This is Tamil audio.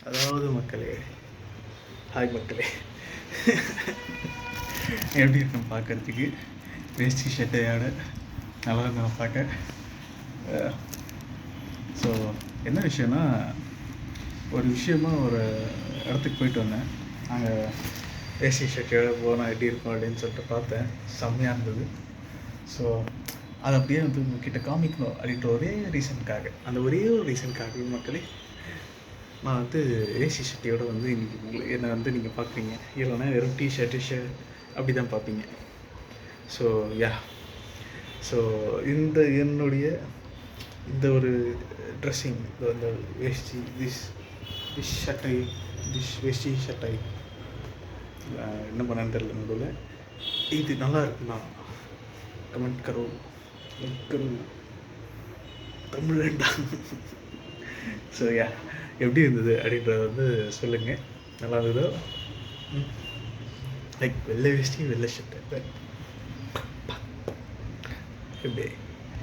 அதாவது மக்களே, ஹாய் மக்களே, எப்படி இருக்கேன் பார்க்கறதுக்கு? வேஷ்டி ஷர்ட்டையோட நல்லா இருந்தேன் பார்க்க. ஸோ என்ன விஷயம்னா, ஒரு இடத்துக்கு போயிட்டு வந்தேன். அங்கே வேஷ்டி ஷர்ட்டையோட போனால் எப்படி இருக்கும் அப்படின்னு சொல்லிட்டு பார்த்தேன். செம்மையாக இருந்தது. ஸோ அதை அப்படியே வந்து உங்ககிட்ட காமிக்கணும் அப்படின்ற ஒரே ரீசனுக்காக மக்களே, நான் வந்து வேஷ்டி ஷர்ட்டையோடு வந்து இன்றைக்கி என்னை வந்து நீங்கள் பார்க்குறீங்க. இல்லைனா வெறும் டிஷர்ட்டு அப்படி தான் பார்ப்பீங்க. ஸோ என்னுடைய இந்த ஒரு ட்ரெஸ்ஸிங், இந்த வேஷ்டி வேஷ்டி ஷர்ட்டை என்ன பண்ணான்னு தெரியல. நடுவில் இது நல்லா இருக்குண்ணா, கமெண்ட் கரோ தமிழ் வேண்டாம். ஸோ எப்படி இருந்தது அப்படின்றத வந்து சொல்லுங்கள். நல்லா இருந்ததோ? லைக் வெள்ளை வேஷ்டி வெள்ளை ஷர்ட்டு எப்படி